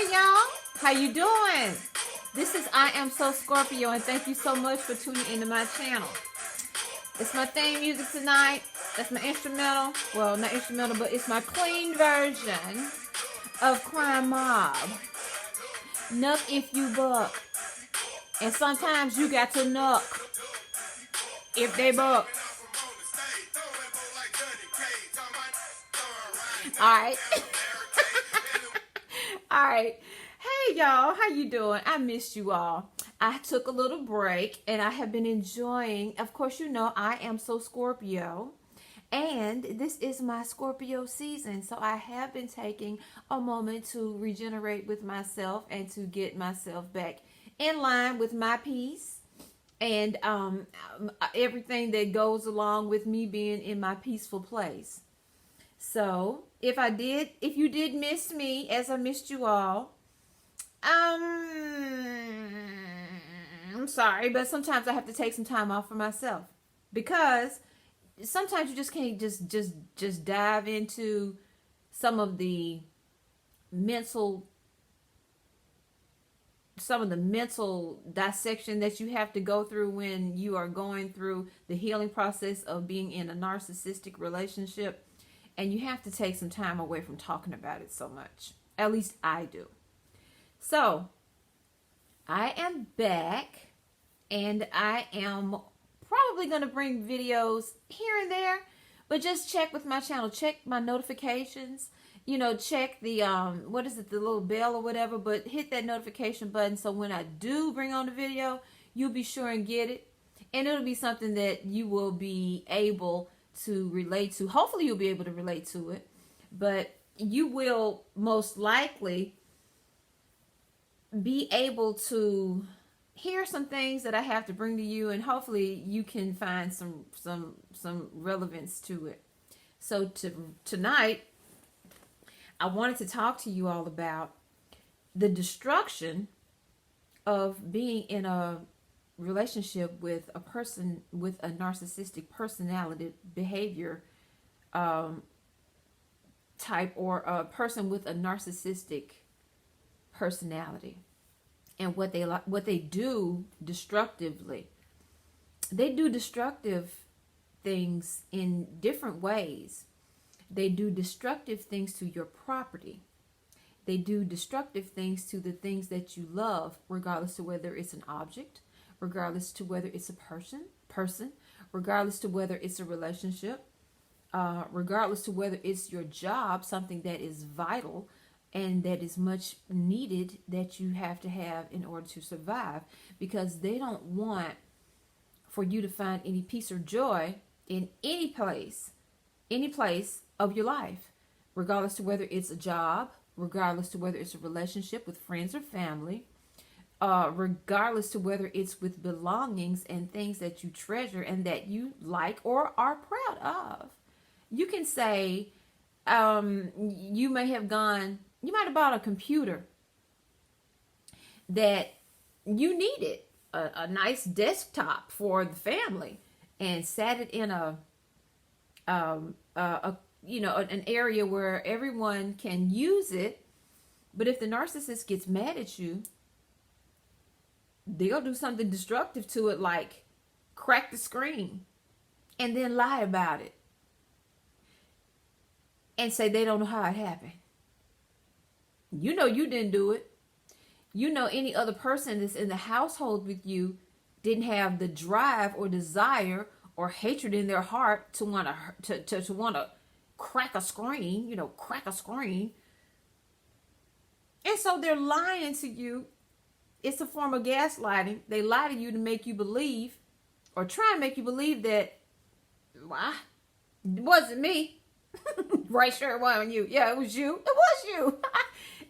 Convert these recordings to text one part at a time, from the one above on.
Hey y'all, how you doing? This is I Am So Scorpio, and thank you so much for tuning into my channel. It's my theme music tonight. That's my instrumental. Well, not instrumental, but it's my clean version of Crime Mob. Nuck if you buck. And sometimes you got to nuck if they buck. Alright. Alright. Hey y'all, how you doing? I missed you all. I took a little break and I have been enjoying, of course you know, I am so Scorpio. And this is my Scorpio season. So I have been taking a moment to regenerate with myself and to get myself back in line with my peace. And everything that goes along with me being in my peaceful place. So if you did miss me as I missed you all, I'm sorry, but sometimes I have to take some time off for myself because sometimes you just can't just dive into some of the mental dissection that you have to go through when you are going through the healing process of being in a narcissistic relationship, and you have to take some time away from talking about it so much. At least I do. So I am back, and I am probably going to bring videos here and there, but just check with my channel, check my notifications, you know, check the what is it, the little bell or whatever, but hit that notification button so when I do bring on the video, you'll be sure and get it, and it'll be something that you will be able to relate to. Hopefully you'll be able to relate to it, but you will most likely be able to hear some things that I have to bring to you, and hopefully you can find some relevance to it. So tonight I wanted to talk to you all about the destruction of being in a relationship with a person with a narcissistic personality behavior type, or a person with a narcissistic personality, and what they do destructively. They do destructive things in different ways. They do destructive things to your property. They do destructive things to the things that you love, regardless to whether it's an object, regardless to whether it's a person, regardless to whether it's a relationship, regardless to whether it's your job, something that is vital and that is much needed, that you have to have in order to survive, because they don't want for you to find any peace or joy in any place of your life, regardless to whether it's a job, regardless to whether it's a relationship with friends or family, regardless to whether it's with belongings and things that you treasure and that you like or are proud of. You can say, you might have bought a computer that you needed, a nice desktop for the family, and sat it in an area where everyone can use it. But if the narcissist gets mad at you, they'll do something destructive to it, like crack the screen and then lie about it and say they don't know how it happened. You know you didn't do it. You know any other person that's in the household with you didn't have the drive or desire or hatred in their heart to want to crack a screen, crack a screen. And so they're lying to you. It's a form of gaslighting. They lie to you to make you believe, or try and make you believe that, well, it wasn't me. Right, sure, it wasn't you. Yeah, it was you. It was you.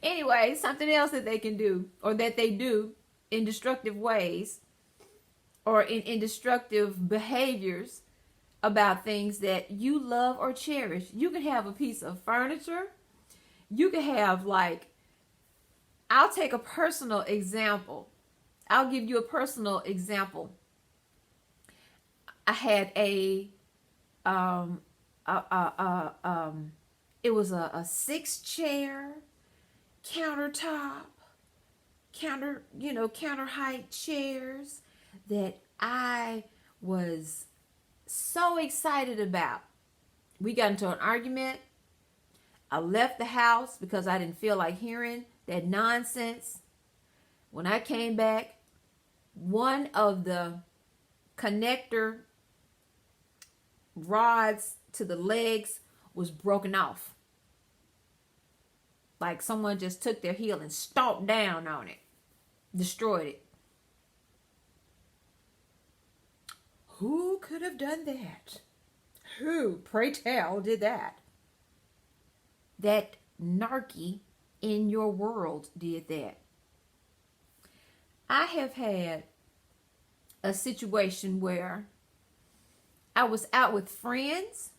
Anyway, something else that they can do, or that they do in destructive ways, or in destructive behaviors about things that you love or cherish. You can have a piece of furniture. You can have, I'll take a personal example. I'll give you a personal example. I had it was a 6 chair countertop, counter height chairs that I was so excited about. We got into an argument. I left the house because I didn't feel like hearing that nonsense. When I came back, one of the connector rods to the legs was broken off. Like someone just took their heel and stomped down on it. Destroyed it. Who could have done that? Who, pray tell, did that? That narky in your world did that. I have had a situation where I was out with friends.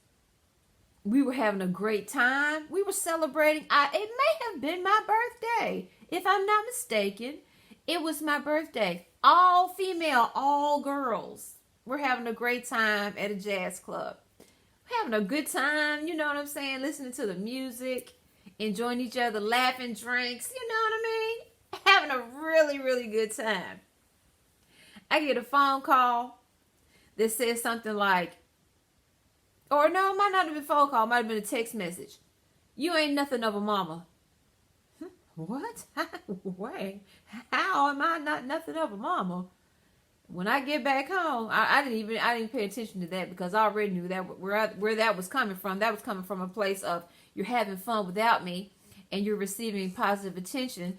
We were having a great time. We were celebrating. It may have been my birthday, if I'm not mistaken. It was my birthday. All female, all girls. We're having a great time at a jazz club. We're having a good time, you know what I'm saying? Listening to the music, enjoying each other, laughing, drinks, you know what I mean? Having a really, really good time. I get a phone call that says something like, or no, it might not have been a phone call, it might have been a text message. You ain't nothing of a mama. What? Wait, how am I not nothing of a mama? When I get back home, I didn't pay attention to that because I already knew that where that was coming from. That was coming from a place of you're having fun without me, and you're receiving positive attention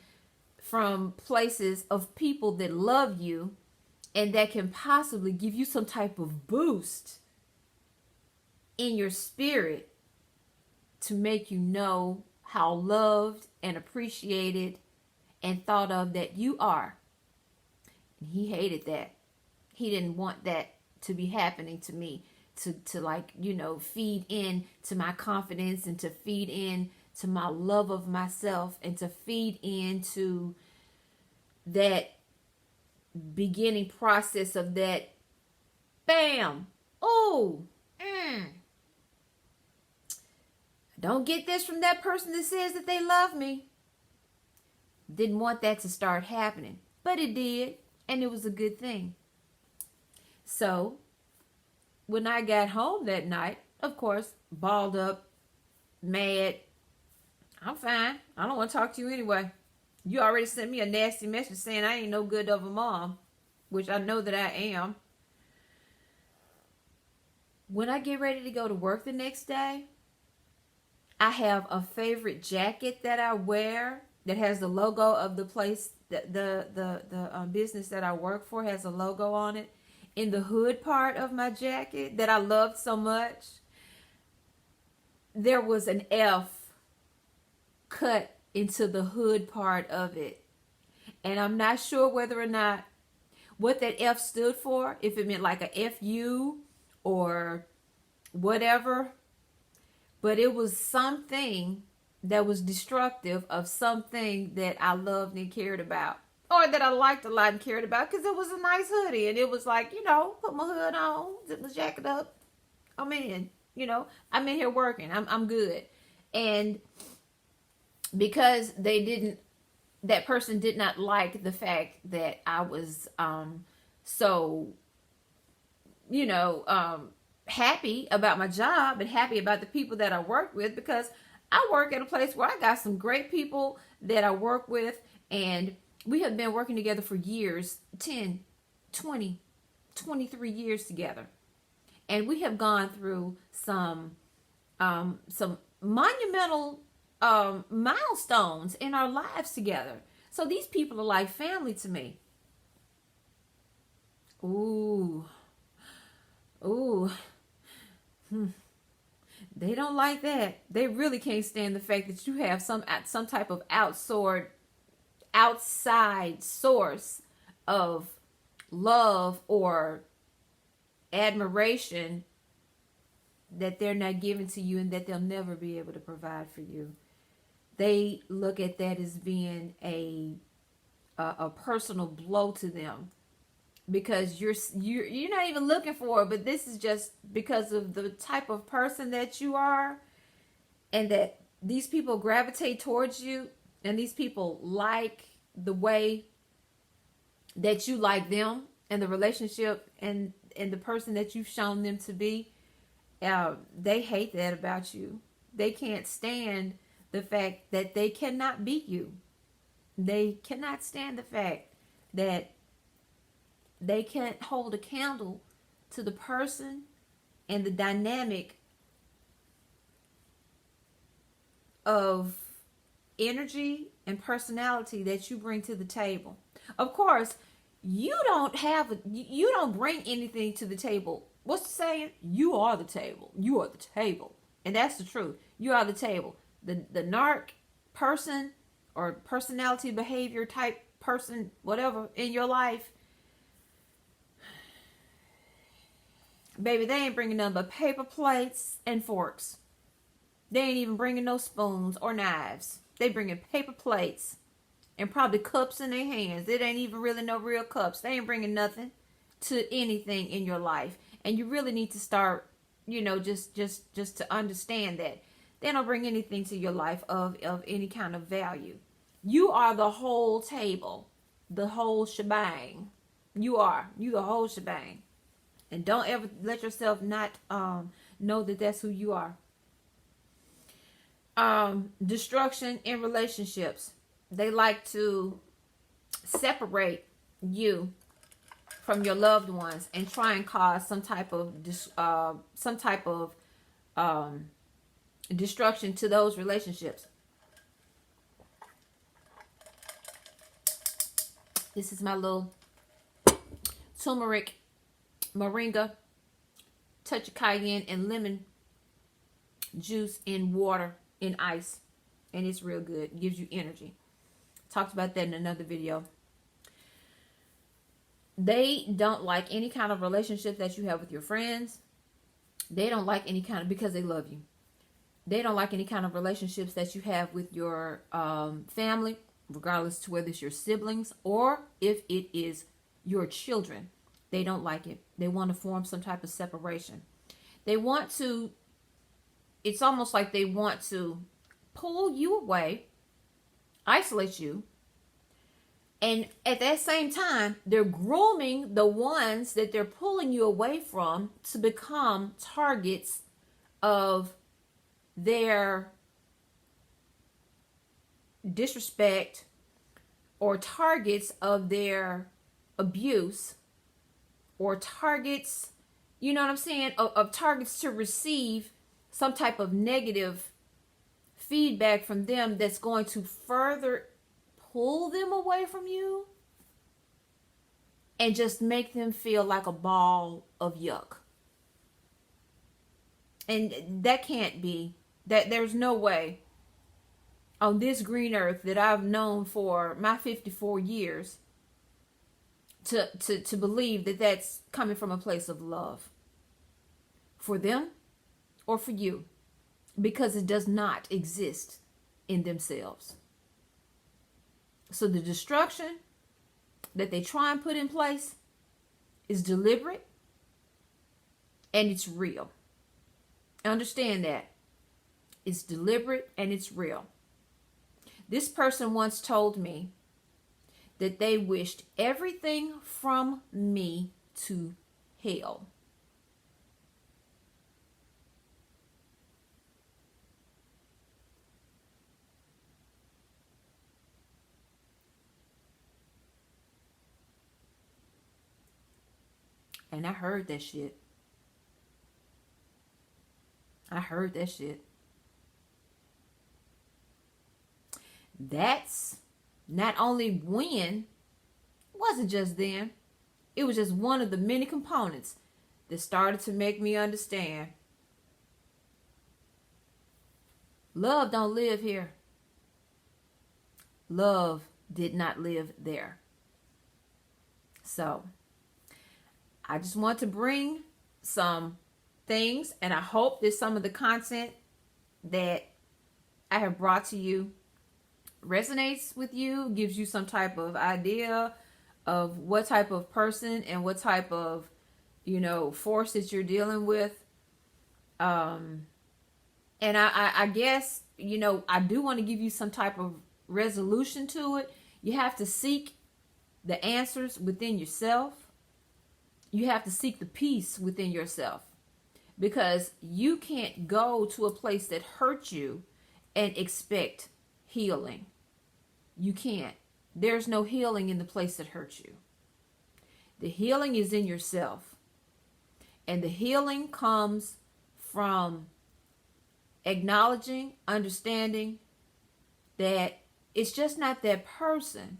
from places of people that love you, and that can possibly give you some type of boost in your spirit to make you know how loved and appreciated and thought of that you are. And he hated that. He didn't want that to be happening to me, to like, feed in to my confidence and to feed in to my love of myself and to feed into that beginning process of that bam. Oh, don't get this from that person that says that they love me. Didn't want that to start happening, but it did, and it was a good thing. So when I got home that night, of course, balled up, mad. I'm fine. I don't want to talk to you anyway. You already sent me a nasty message saying I ain't no good of a mom, which I know that I am. When I get ready to go to work the next day, I have a favorite jacket that I wear that has the logo of the place, the business that I work for has a logo on it. In the hood part of my jacket that I loved so much, there was an F cut into the hood part of it. And I'm not sure whether or not what that F stood for, if it meant like a FU or whatever. But it was something that was destructive of something that I loved and cared about. Or that I liked a lot and cared about, because it was a nice hoodie. And it was like, put my hood on, zip my jacket up. I'm in, I'm in here working. I'm good. And because that person did not like the fact that I was so, happy about my job and happy about the people that I work with, because I work at a place where I got some great people that I work with, and we have been working together for years, 10, 20, 23 years together. And we have gone through some monumental milestones in our lives together. So these people are like family to me. Ooh. They don't like that. They really can't stand the fact that you have some type of outside source of love or admiration that they're not giving to you and that they'll never be able to provide for you. They look at that as being a personal blow to them, because you're not even looking for it, but this is just because of the type of person that you are, and that these people gravitate towards you and these people like the way that you like them and the relationship and the person that you've shown them to be, they hate that about you. They can't stand the fact that they cannot beat you. They cannot stand the fact that they can't hold a candle to the person and the dynamic of energy and personality that you bring to the table. Of course, you don't bring anything to the table. What's the saying? You are the table. You are the table. And that's the truth. You are the table. The narc person or personality behavior type person, whatever, in your life, baby, they ain't bringing nothing but paper plates and forks. They ain't even bringing no spoons or knives. They bringing paper plates and probably cups in their hands. It ain't even really no real cups. They ain't bringing nothing to anything in your life. And you really need to start, just to understand that they don't bring anything to your life of any kind of value. You are the whole table, the whole shebang. You the whole shebang. And don't ever let yourself not know that that's who you are. Destruction in relationships. They like to separate you from your loved ones and try and cause some type of destruction to those relationships. This is my little turmeric, moringa, touch of cayenne, and lemon juice in water, in ice. And it's real good. It gives you energy. Talked about that in another video. They don't like any kind of relationship that you have with your friends. They don't like any kind of, because they love you. They don't like any kind of relationships that you have with your family, regardless to whether it's your siblings or if it is your children. They don't like it. They want to form some type of separation. They want to, it's almost like they want to pull you away, isolate you, and at that same time, they're grooming the ones that they're pulling you away from to become targets of their disrespect or targets of their abuse or targets, you know what I'm saying, of targets to receive some type of negative feedback from them that's going to further pull them away from you and just make them feel like a ball of yuck. And that can't be, that there's no way on this green earth that I've known for my 54 years to believe that that's coming from a place of love for them or for you, because it does not exist in themselves. So the destruction that they try and put in place is deliberate and it's real. Understand that. It's deliberate and it's real. This person once told me that they wished everything from me to hell. And I heard that shit. I heard that shit. That's not only when, it wasn't just then. It was just one of the many components that started to make me understand. Love don't live here. Love did not live there. So, I just want to bring some things, and I hope that some of the content that I have brought to you resonates with you, gives you some type of idea of what type of person and what type of, force that you're dealing with. And I guess, I do want to give you some type of resolution to it. You have to seek the answers within yourself. You have to seek the peace within yourself, because you can't go to a place that hurt you and expect healing. You can't. There's no healing in the place that hurts you. The healing is in yourself. And the healing comes from acknowledging, understanding that it's just not that person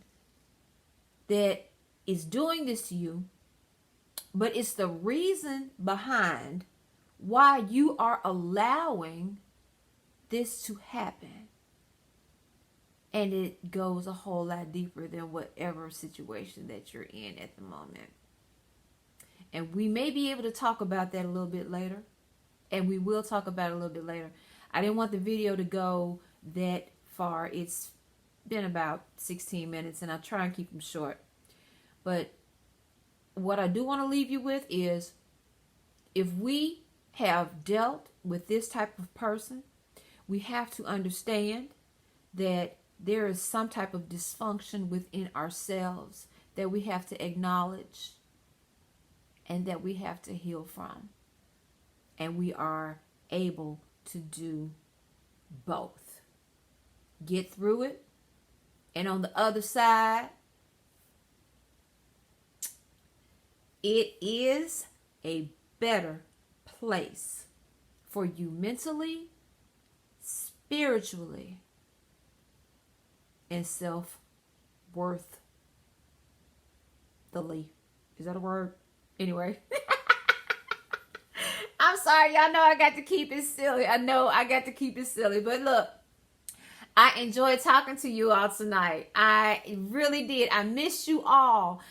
that is doing this to you, but it's the reason behind why you are allowing this to happen. And it goes a whole lot deeper than whatever situation that you're in at the moment. And we may be able to talk about that a little bit later. And we will talk about it a little bit later. I didn't want the video to go that far. It's been about 16 minutes, and I'll try and keep them short. But what I do want to leave you with is, if we have dealt with this type of person, we have to understand that there is some type of dysfunction within ourselves that we have to acknowledge and that we have to heal from. And we are able to do both. Get through it. And on the other side, it is a better place for you mentally, spiritually, and self-worthily. Is that a word? Anyway. I'm sorry. Y'all know I got to keep it silly. I know I got to keep it silly. But look, I enjoyed talking to you all tonight. I really did. I missed you all.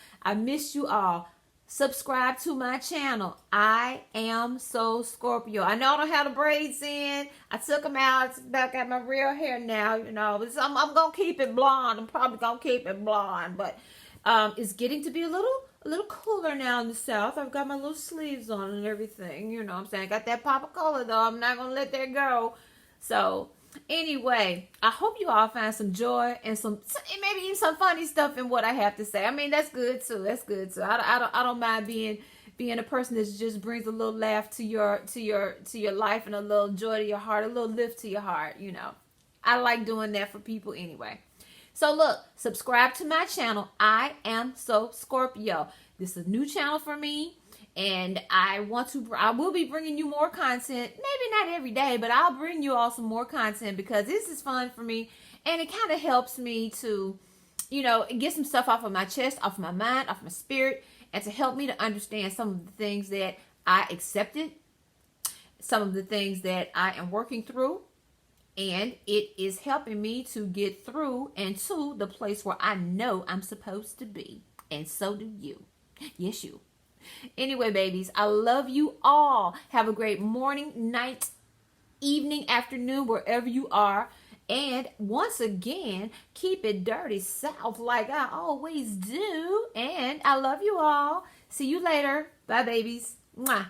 Subscribe to my channel. I am so Scorpio. I know I don't have the braids in. I took them out. I got my real hair now, you know. I'm going to keep it blonde. I'm probably going to keep it blonde. But it's getting to be a little cooler now in the South. I've got my little sleeves on and everything. You know what I'm saying? I got that pop of color, though. I'm not going to let that go. So, anyway, I hope you all find some joy and maybe even some funny stuff in what I have to say. I mean, that's good too. I don't mind being a person that just brings a little laugh to your life and a little joy to your heart, a little lift to your heart. You know, I like doing that for people anyway. So look, subscribe to my channel. I am so Scorpio. This is a new channel for me. And I will be bringing you more content. Maybe not every day, but I'll bring you all some more content because this is fun for me. And it kind of helps me to, you know, get some stuff off of my chest, off of my mind, off my spirit. And to help me to understand some of the things that I accepted. Some of the things that I am working through. And it is helping me to get through and to the place where I know I'm supposed to be. And so do you. Yes, you. Anyway, babies, I love you all. Have a great morning, night, evening, afternoon, wherever you are. And once again, keep it dirty south like I always do. And I love you all. See you later. Bye, babies. Mwah.